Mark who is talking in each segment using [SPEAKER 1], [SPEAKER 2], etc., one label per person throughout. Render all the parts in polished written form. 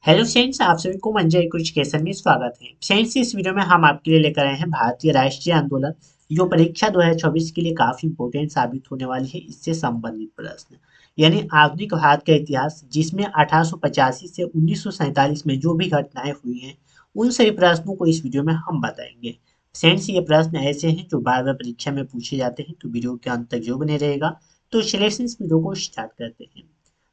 [SPEAKER 1] Hello friends, आप सभी को मंजा एजुकेशन में स्वागत है। फ्रेंड्स, इस वीडियो में हम आपके लिए लेकर आए हैं भारतीय राष्ट्रीय आंदोलन जो परीक्षा 2024 के लिए काफी इंपॉर्टेंट साबित होने वाली है। इससे संबंधित प्रश्न यानी आधुनिक भारत का इतिहास, जिसमें 1885 से 1947 में जो भी घटनाएं हुई हैं उन सभी प्रश्नों को इस वीडियो में हम बताएंगे। फ्रेंड्स, ये प्रश्न ऐसे हैं जो बार बार परीक्षा में पूछे जाते हैं, तो वीडियो के अंत तक जो बने रहेगा। तो चलिए इस वीडियो को स्टार्ट करते हैं।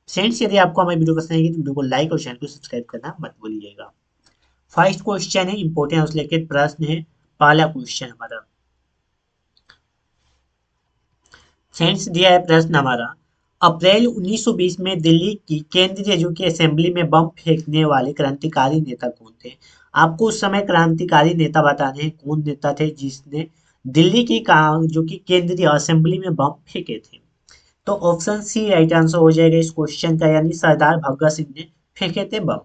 [SPEAKER 1] फ्रेंड्स, यदि आपको हमारी वीडियो पसंद आएगी तो वीडियो को लाइक और चैनल को सब्सक्राइब करना मत भूलिएगा। फर्स्ट क्वेश्चन है, इंपोर्टेंट और सिलेक्टेड प्रश्न है। पहला क्वेश्चन हमारा, फ्रेंड्स दिया है प्रश्न हमारा, अप्रैल 1920 में दिल्ली की केंद्रीय की असेंबली में बम फेंकने वाले क्रांतिकारी नेता कौन थे? आपको उस समय क्रांतिकारी नेता बताने हैं कौन नेता थे जिसने दिल्ली की केंद्रीय असेंबली में बम फेंके थे। तो ऑप्शन सी राइट आंसर हो जाएगा इस क्वेश्चन का, यानी सरदार भगत सिंह ने फेंके थे बम।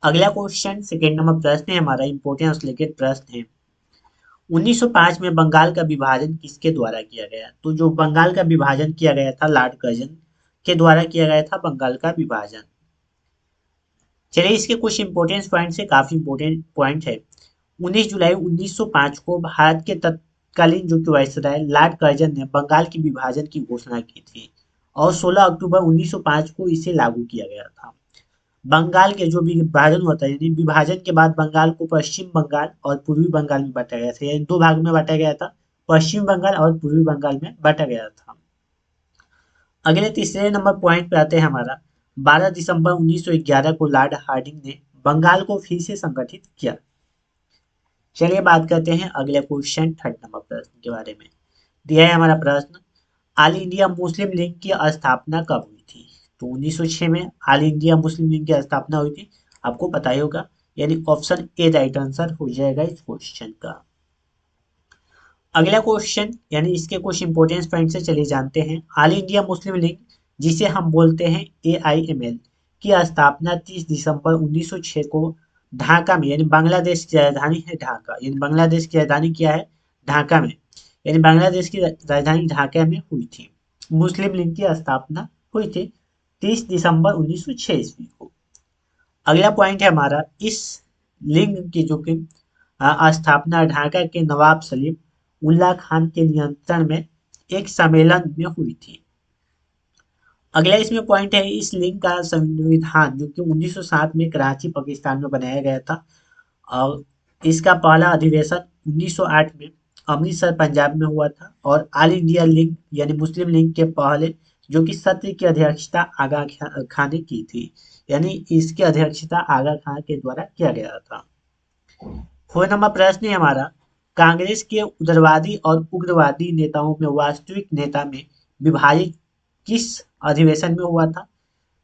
[SPEAKER 1] अगला क्वेश्चन सेकेंड नंबर प्रश्न है हमारा, इंपोर्टेंट और रिलेटेड प्रश्न है। 1905 में बंगाल का विभाजन किसके द्वारा किया गया? तो जो बंगाल का विभाजन किया गया था, लॉर्ड कर्जन के द्वारा किया गया था बंगाल का विभाजन। चलिए इसके कुछ इंपोर्टेंट पॉइंट है, काफी इंपोर्टेंट पॉइंट है। 19 जुलाई 1905 को भारत के तत्कालीन जो कि वायसराय लॉर्ड कर्जन ने बंगाल के विभाजन की घोषणा की थी और 16 अक्टूबर 1905 को इसे लागू किया गया था। बंगाल के जो विभाजन होता है, यानी विभाजन के बाद बंगाल को पश्चिम बंगाल और पूर्वी बंगाल में बांटा गया था, यानी दो भाग में बांटा गया था, पश्चिम बंगाल और पूर्वी बंगाल में बांटा गया था। अगले तीसरे नंबर पॉइंट पे आते हैं हमारा, 12 दिसंबर 1911 को लॉर्ड हार्डिंग ने बंगाल को फिर से संगठित किया। चलिए बात करते हैं अगले क्वेश्चन थर्ड नंबर प्रश्न के बारे में। दिया है हमारा प्रश्न, ऑल इंडिया मुस्लिम लीग की स्थापना कब हुई थी? तो 1906 में ऑल इंडिया मुस्लिम लीग की स्थापना हुई थी, आपको पता ही होगा, यानी ऑप्शन ए राइट आंसर हो जाएगा इस क्वेश्चन का। अगला क्वेश्चन, यानी इसके कुछ इंपोर्टेंस पॉइंट से चलिए जानते हैं। ऑल इंडिया मुस्लिम लीग, जिसे हम बोलते हैं AIML, की स्थापना 30 दिसंबर 1906 को ढाका में, यानी बांग्लादेश की राजधानी है ढाका, यानी बांग्लादेश की राजधानी क्या है? ढाका में, यानी बांग्लादेश की राजधानी ढाका में हुई थी। मुस्लिम लीग की स्थापना हुई थी 30 दिसंबर 1906 ईस्वी को। अगला पॉइंट है हमारा, इस लिंग की स्थापना ढाका के नवाब सलीम उल्लाह खान के नियंत्रण में एक सम्मेलन में हुई थी। अगला इसमें पॉइंट है, इस लिंग का संविधान जो कि 1907 में कराची पाकिस्तान में बनाया गया था और इसका पहला अधिवेशन 1908 में अमृतसर पंजाब में हुआ था और ऑल इंडिया लीग यानी मुस्लिम लीग के पहले जो कि सत्र की अध्यक्षता आगा खान ने की थी, यानी इसकी अध्यक्षता आगा खान के द्वारा किया गया था। फोर नंबर प्रश्न है हमारा, कांग्रेस के उग्रवादी और उग्रवादी नेताओं में वास्तविक नेता में विभाजित किस अधिवेशन में हुआ था?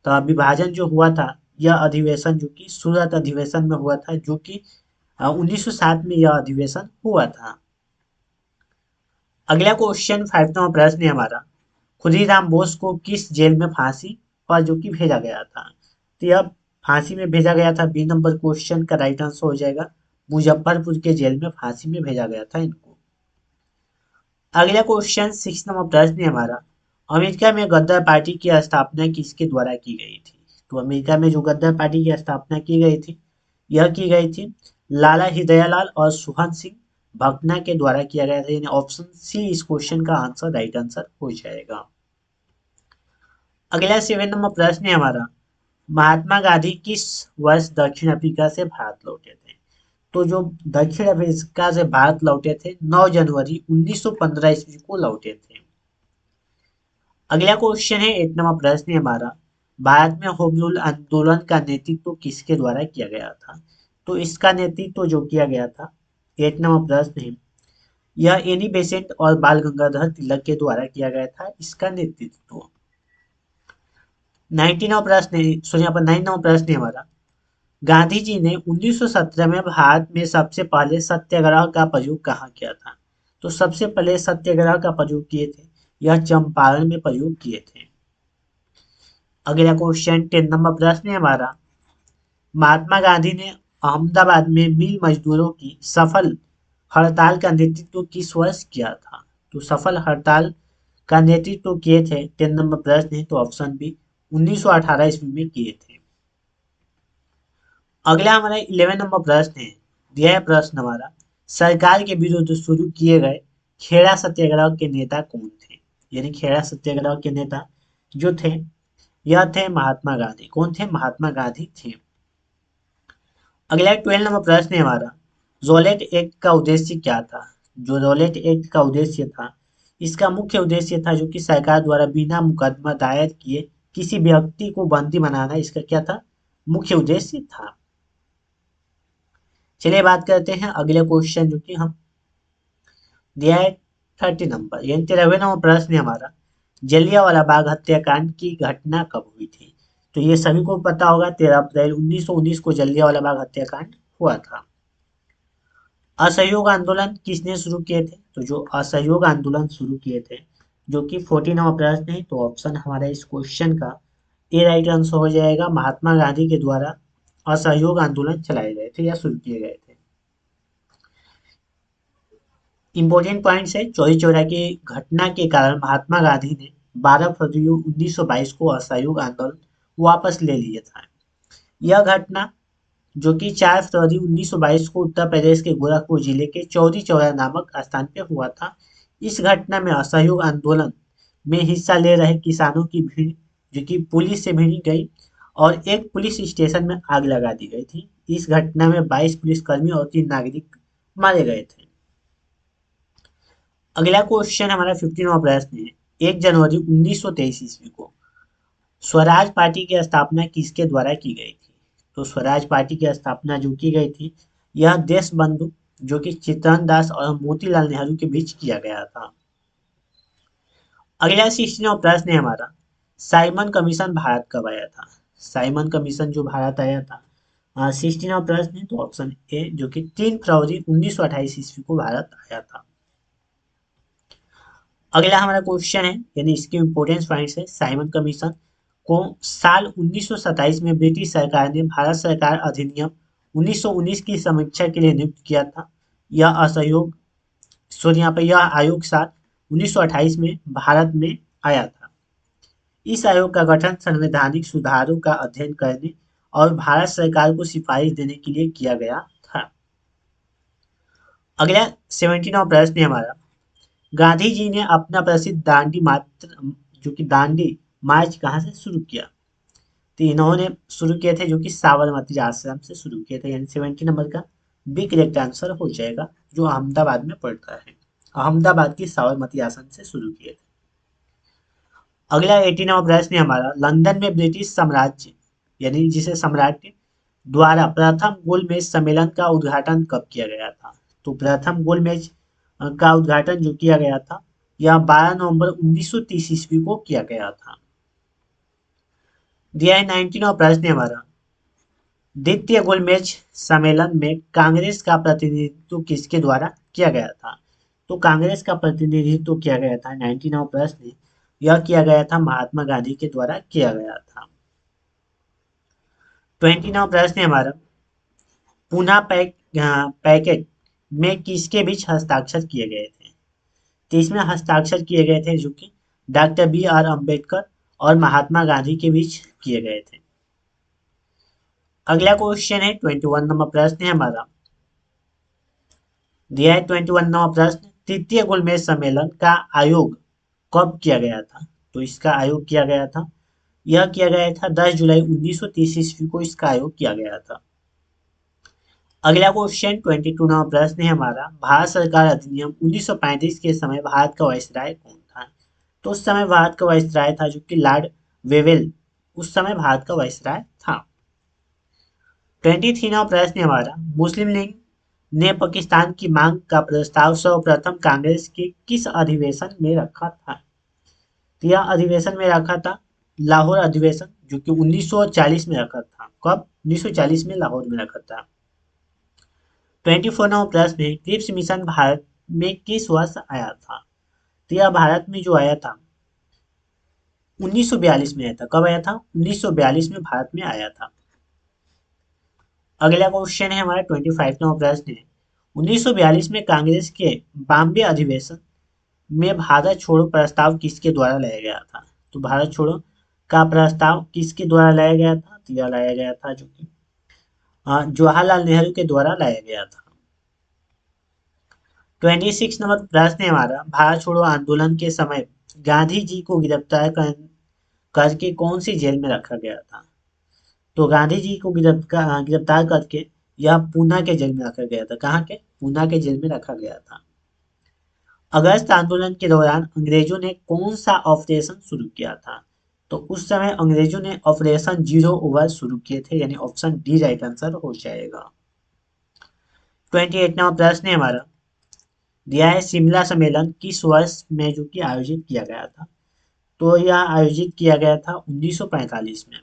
[SPEAKER 1] तो विभाजन जो हुआ था, यह अधिवेशन जो कि सूरत अधिवेशन में हुआ था, जो कि 1907 में यह अधिवेशन हुआ था। अगला क्वेश्चन फाइव नंबर प्रश्न है हमारा, खुदीराम बोस को किस जेल में फांसी पर जो कि भेजा गया था? तो यह फांसी में भेजा गया था, बी नंबर क्वेश्चन का राइट आंसर हो जाएगा, मुजफ्फरपुर के जेल में फांसी में भेजा गया था इनको। अगला क्वेश्चन सिक्स नंबर प्रश्न है हमारा, अमेरिका में गद्दार पार्टी की स्थापना किसके द्वारा की गई थी? तो अमेरिका में जो गद्दार पार्टी की स्थापना की गई थी, यह की गई थी लाला हृदयालाल और सुहन सिंह भकना के द्वारा किया गया था, यानी ऑप्शन सी इस क्वेश्चन का आंसर राइट आंसर हो जाएगा। अगला सेवन नंबर प्रश्न है हमारा, महात्मा गांधी किस वर्ष दक्षिण अफ्रीका से भारत लौटे थे? तो जो दक्षिण अफ्रीका से भारत लौटे थे 9 जनवरी 1915 ईस्वी को लौटे थे। अगला क्वेश्चन है एट नंबर प्रश्न है हमारा, भारत में होम रूल आंदोलन का नेतृत्व किसके द्वारा किया गया था? तो इसका नेतृत्व जो किया गया था, एट नंबर प्रश्न है, यह एनी बेसेंट और बाल गंगाधर तिलक के द्वारा किया गया था इसका नेतृत्व। 19 नंबर प्रश्न है, सॉरी यहाँ पर 9 नंबर प्रश्न है हमारा, गांधी जी ने 1917 में भारत में सबसे पहले सत्याग्रह का प्रयोग कहाँ किया था? तो सबसे पहले सत्याग्रह का प्रयोग किए थे, यह चंपारण में प्रयोग किए थे। अगला क्वेश्चन 10 नंबर प्रश्न है हमारा, महात्मा गांधी ने अहमदाबाद में मिल मजदूरों की सफल हड़ताल का नेतृत्व किस वर्ष किया था? तो सफल हड़ताल का नेतृत्व किए थे, 10 नंबर प्रश्न है, तो ऑप्शन बी 1918 ईस्वी में किए थे। अगला हमारा 11 नंबर प्रश्न है। दिया है प्रश्न हमारा, सरकार के विरुद्ध शुरू किए गए खेड़ा सत्याग्रह के नेता कौन थे? यानी खेड़ा सत्याग्रह के नेता जो थे, यह थे महात्मा गांधी। कौन थे? महात्मा गांधी थे। अगला 12 नंबर प्रश्न है हमारा, रॉलेट एक्ट का उद्देश्य क्या था? जो रॉलेट एक्ट का उद्देश्य था, इसका मुख्य उद्देश्य था जो कि सरकार द्वारा बिना मुकदमा दायर किए किसी व्यक्ति को बंदी बनाना, इसका क्या था? मुख्य उद्देश्य था। चलिए बात करते हैं अगले क्वेश्चन जो कि हम दिया है 30 नंबर, यानी 13वें नंबर प्रश्न है हमारा, जलियांवाला बाग हत्याकांड की घटना कब हुई थी? तो ये सभी को पता होगा, 13 अप्रैल 1919 को जलियांवाला बाग हत्याकांड हुआ था। असहयोग आंदोलन किसने शुरू किए थे? तो जो असहयोग आंदोलन शुरू किए थे, जो कि 14 नंबर प्रश्न है, तो ऑप्शन हमारा इस क्वेश्चन का ए राइट आंसर हो जाएगा। महात्मा गांधी के द्वारा असहयोग आंदोलन चलाए गए थे या शुरू किए गए थे। इंपॉर्टेंट पॉइंट्स है, चौरी चौरा की घटना के कारण महात्मा गांधी ने 12 फरवरी 1922 को असहयोग आंदोलन वापस ले लिया था। यह घटना जो कि 4 फरवरी 1922 को उत्तर प्रदेश के गोरखपुर जिले के चौरी चौरा नामक स्थान पे हुआ था। इस घटना में असहयोग आंदोलन में हिस्सा ले रहे किसानों की भीड़ जो कि पुलिस से भिड़ी गई और एक पुलिस स्टेशन में आग लगा दी गई थी। इस घटना में 22 पुलिसकर्मी और 3 नागरिक मारे गए थे। अगला क्वेश्चन हमारा 15वां प्रश्न है। 1 जनवरी 1923 ईस्वी को स्वराज पार्टी की स्थापना किसके द्वारा की गई थी? तो स्वराज पार्टी की स्थापना जो की गई थी, यह देश बंधु जो कि चित्तरंजन दास और मोतीलाल नेहरू के बीच किया गया था। अगला 16वां प्रश्न है हमारा, साइमन कमीशन भारत कब आया था? साइमन कमीशन जो भारत आया था, 16वां प्रश्न है, तो ऑप्शन ए जो कि 3 फरवरी 1928 ईस्वी को भारत आया था। अगला हमारा क्वेश्चन है, यानी इसके इंपोर्टेंस पॉइंट्स है, साइमन कमीशन को साल 1927 में ब्रिटिश सरकार ने भारत सरकार अधिनियम 1919 की समीक्षा के लिए नियुक्त किया था। यह असहयोग सॉरी यहाँ पे यह आयोग साल 1928 में भारत में आया था। इस आयोग का गठन संवैधानिक सुधारों का अध्ययन करने और भारत सरकार को सिफारिश देने के लिए किया गया था। अगला 17वां प्रश्न है हमारा, गांधी जी ने अपना प्रसिद्ध दांडी मात्र जो कि दांडी मार्च कहाँ से शुरू किया? तो इन्होंने शुरू किए थे जो कि साबरमती आश्रम से शुरू किए थे, यानी 70 नंबर का बी करेक्ट आंसर हो जाएगा, जो अहमदाबाद में पड़ता है। अहमदाबाद की साबरमती आश्रम से शुरू किए थे। अगला 18वां प्रश्न है हमारा, लंदन में ब्रिटिश साम्राज्य यानी जिसे सम्राट द्वारा प्रथम गोलमेज सम्मेलन का उद्घाटन कब किया गया था? तो प्रथम गोलमेज का उद्घाटन जो किया गया था, यह 12 नवंबर 1930 ईस्वी को किया गया था। दिया है 19वां प्रश्न है हमारा, द्वितीय गोलमेज सम्मेलन में कांग्रेस का प्रतिनिधित्व किसके द्वारा किया गया था? तो कांग्रेस का प्रतिनिधित्व किया गया था, 19वां प्रश्न है, यह किया गया था महात्मा गांधी के द्वारा किया गया था। 20वां प्रश्न है हमारा, पुनः पैकेट में किसके बीच हस्ताक्षर किए गए थे? तो इसमें हस्ताक्षर किए गए थे जो कि डॉक्टर बी आर अम्बेडकर और महात्मा गांधी के बीच किए गए थे। अगला क्वेश्चन है 21 नंबर प्रश्न है हमारा, दिया है 21 नंबर प्रश्न, तृतीय गोलमेज सम्मेलन का आयोग कब किया गया था? तो इसका आयोग किया गया था, यह किया गया था 10 जुलाई 1930 ईस्वी को इसका आयोग किया गया था। अगला क्वेश्चन 22 नंबर प्रश्न है हमारा, भारत सरकार अधिनियम 1935 के समय भारत का वायसराय कौन था? तो उस समय भारत का वायसराय था जो कि लॉर्ड वेवेल, उस समय भारत का वायसराय था। 23 नंबर प्रश्न है हमारा, मुस्लिम लीग ने पाकिस्तान की मांग का प्रस्ताव सर्वप्रथम कांग्रेस के किस अधिवेशन में रखा था? तो यह अधिवेशन में रखा था लाहौर अधिवेशन जो कि 1940 में रखा था। कब? 1940 में लाहौर में रखा था। 24 नंबर प्रश्न है, क्रिप्स मिशन भारत में किस वर्ष आया था? तो यह भारत में जो आया था 1942 में आया था। कब आया था? 1942 में भारत में आया था। अगला क्वेश्चन है हमारा 25 नंबर प्रश्न है, 1942 में कांग्रेस के बॉम्बे अधिवेशन में भारत छोड़ो प्रस्ताव किसके द्वारा लाया गया था? तो भारत छोड़ो का प्रस्ताव किसके द्वारा लाया गया था? तो यह लाया गया था जो कि जवाहरलाल नेहरू के द्वारा लाया गया था। 26 नंबर प्रश्न है हमारा, भारत छोड़ो आंदोलन के समय गांधी जी को करके कौन सी जेल में रखा गया था? तो गांधी जी को गिरफ्तार करके यह पूना के जेल में रखा गया था। कहाँ के? पूना के जेल में रखा गया था। अगस्त आंदोलन के दौरान अंग्रेजों ने कौन सा ऑपरेशन शुरू किया था? तो उस समय अंग्रेजों ने ऑपरेशन जीरो ओवर शुरू किए थे, यानी ऑप्शन डी राइट आंसर हो जाएगा। 28 नंबर प्रश्न है हमारा, दिया है शिमला सम्मेलन किस वर्ष में जो कि आयोजित किया गया था? तो यह आयोजित किया गया था 1945 में।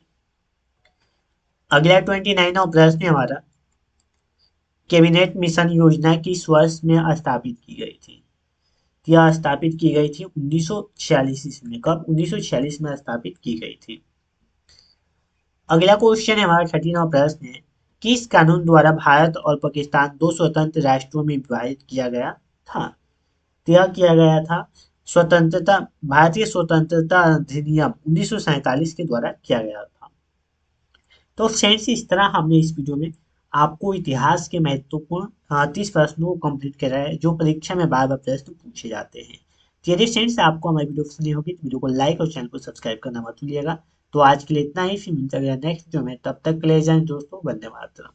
[SPEAKER 1] अगला 29 नंबर प्रश्न है हमारा, कैबिनेट मिशन योजना किस वर्ष में स्थापित की गई थी? यह स्थापित की गई थी 1946 ईस्वी में। कब? 1946 में स्थापित की गई थी। अगला क्वेश्चन है हमारा 30वां प्रश्न है, किस कानून द्वारा भारत और पाकिस्तान दो स्वतंत्र राष्ट्रों में विभाजित किया गया था? यह किया गया था स्वतंत्रता भारतीय स्वतंत्रता अधिनियम 1947 के द्वारा किया गया था। तो फ्रेंड्स, इस तरह हमने इस वीडियो में आपको इतिहास के महत्वपूर्ण 30 प्रश्नों को कंप्लीट करा है, जो परीक्षा में बार बार प्रश्न पूछे जाते हैं। तो यदि फ्रेंड्स आपको हमारी वीडियो पसंद होगी तो वीडियो को लाइक और चैनल को सब्सक्राइब करना मत भूलिएगा। तो आज के लिए इतना ही, फिर मिलते हैं नेक्स्ट वीडियो में। तब तक के लिए जय हिंद दोस्तों, वंदे मातरम।